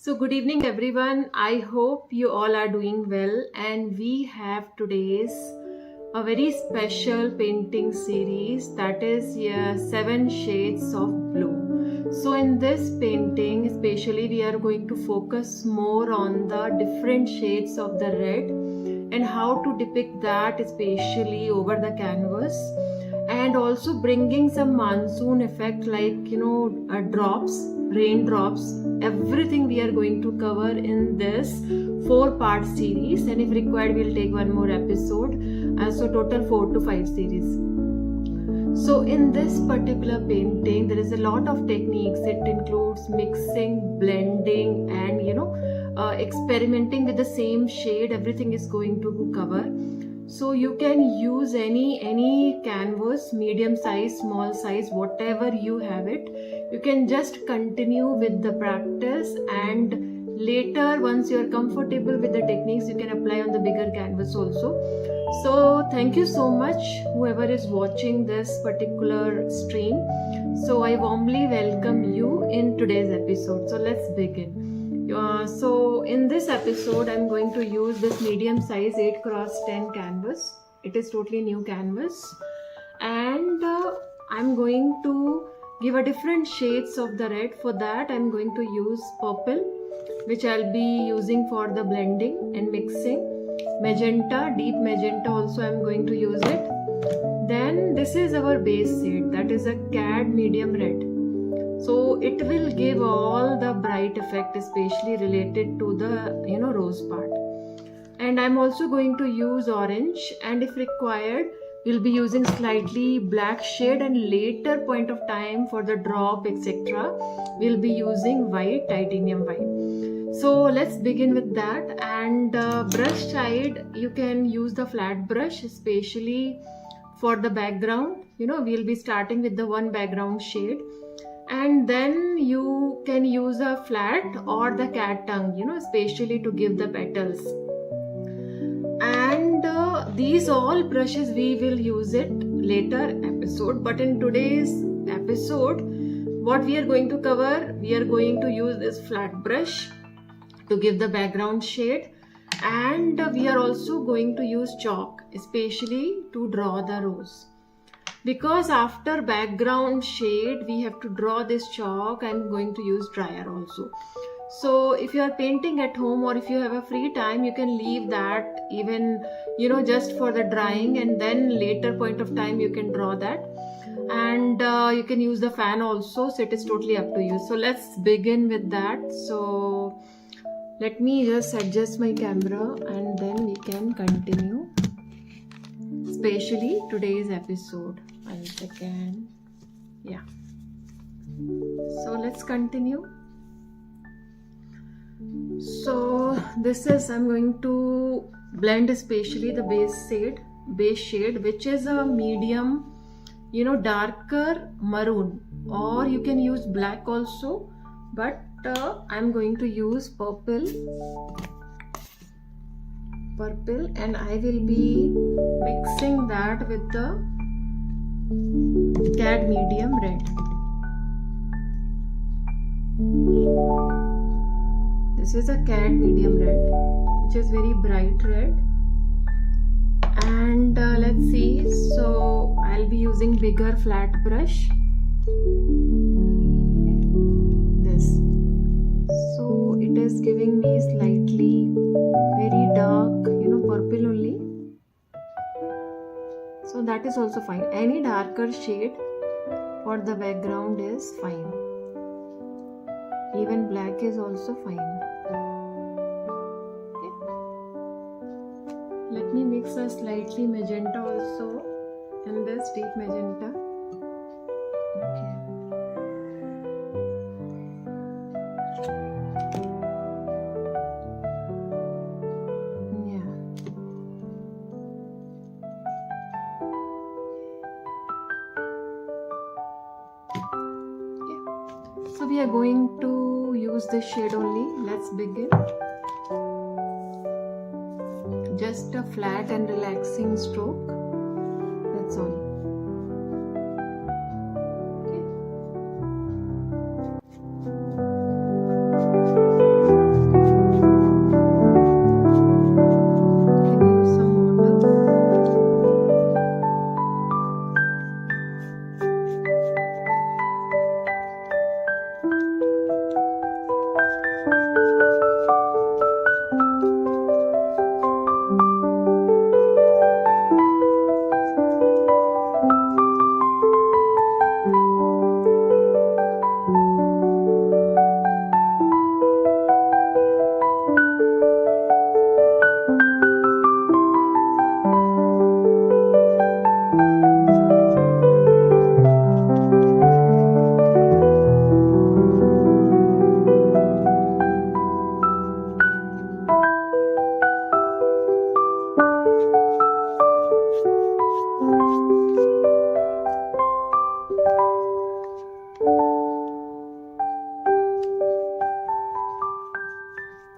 So good evening everyone. I hope you all are doing well, and we have today's a very special painting series, that is 7 shades of blue. So in this painting especially we are going to focus more on the different shades of the red and how to depict that especially over the canvas, and also bringing some monsoon effect like drops, raindrops, everything we are going to cover in this 4-part series, and if required we'll take one more episode, so total 4 to 5 series. So in this particular painting there is a lot of techniques. It includes mixing, blending, and experimenting with the same shade. Everything is going to cover. So you can use any canvas, medium size, small size, whatever you have it. You can just continue with the practice, and later once you are comfortable with the techniques you can apply on the bigger canvas also. So thank you so much whoever is watching this particular stream. So I warmly welcome you in today's episode. So let's begin. So in this episode I'm going to use this medium size 8x10 canvas. It is totally new canvas, and I'm going to give a different shades of the red. For that I'm going to use purple, which I'll be using for the blending and mixing. Magenta, deep magenta also I'm going to use it. Then this is our base shade, that is a cad medium red. So it will give all the bright effect, especially related to the rose part. And I'm also going to use orange, and if required we'll be using slightly black shade, and later point of time for the drop etc we'll be using white, titanium white. So let's begin with that. And brush side, you can use the flat brush, especially for the background. We'll be starting with the one background shade, and then you can use a flat or the cat tongue, especially to give the petals. And these all brushes we will use it later episode, but in today's episode what we are going to cover, we are going to use this flat brush to give the background shade, and we are also going to use chalk, especially to draw the rose. Because after background shade we have to draw this chalk, I'm going to use dryer also. So if you are painting at home, or if you have a free time, you can leave that even just for the drying, and then later point of time you can draw that. And you can use the fan also, so it is totally up to you. So let's begin with that. So let me just adjust my camera and then we can continue, especially today's episode. 1 second. Yeah. So let's continue. So this is, I'm going to blend especially the base shade, which is a medium, darker maroon, or you can use black also, but I'm going to use purple, and I will be mixing that with the cad medium red. This is a cad medium red, which is very bright red. And let's see, so I'll be using bigger flat brush, this. So it is giving me slightly very dark, purple only. So that is also fine. Any darker shade for the background is fine. Even black is also fine. Okay. Let me mix a slightly magenta also in this deep magenta. Okay. So we are going to use this shade only. Let's begin. Just a flat and relaxing stroke. That's all. Okay.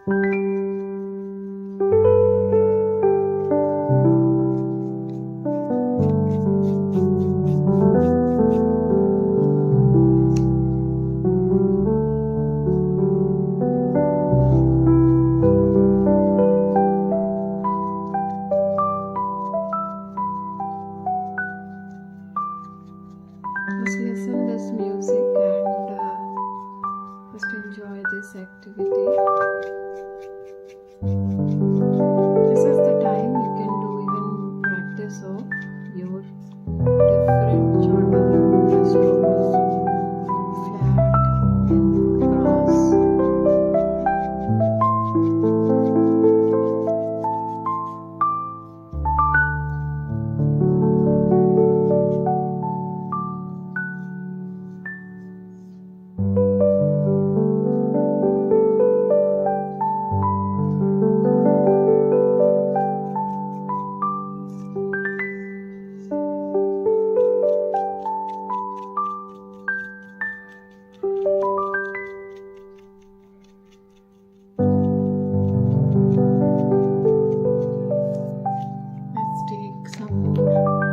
Just listen this music and just enjoy this activity. This is the time you can do even practice of your different sort of brushstroke also, flat and cross. Let's take some more color.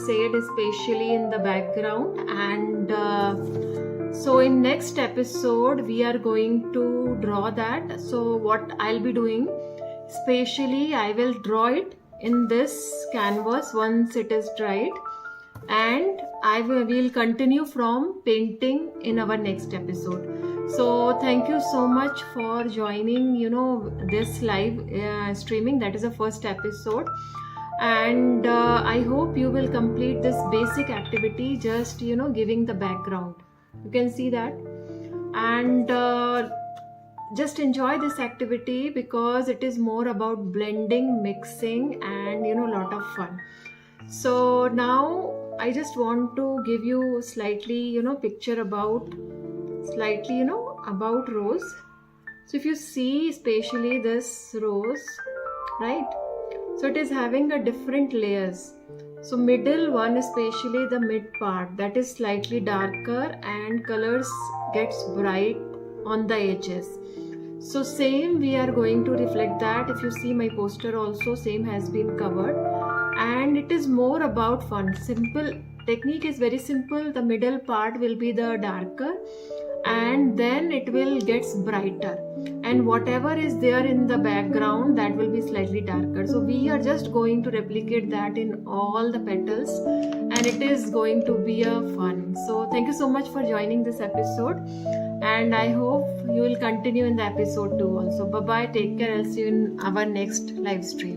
shade especially in the background, and so in next episode we are going to draw that. So what I'll be doing, especially I will draw it in this canvas once it is dried, and we'll continue from painting in our next episode. So thank you so much for joining this live streaming. That is the first episode, and I hope you will complete this basic activity, just giving the background. You can see that, and just enjoy this activity because it is more about blending, mixing, and a lot of fun. So now I just want to give you slightly picture about about rose. So if you see especially this rose, right, so it is having a different layers. So middle one, especially the mid part, that is slightly darker and colors gets bright on the edges. So same we are going to reflect that. If you see my poster also, same has been covered, and it is more about fun. Simple technique is very simple. The middle part will be the darker, and then it will gets brighter, and whatever is there in the background, that will be slightly darker. So we are just going to replicate that in all the petals, and it is going to be a fun. So thank you so much for joining this episode, and I hope you will continue in the episode 2 also. Bye bye, take care. I'll see you in our next live stream.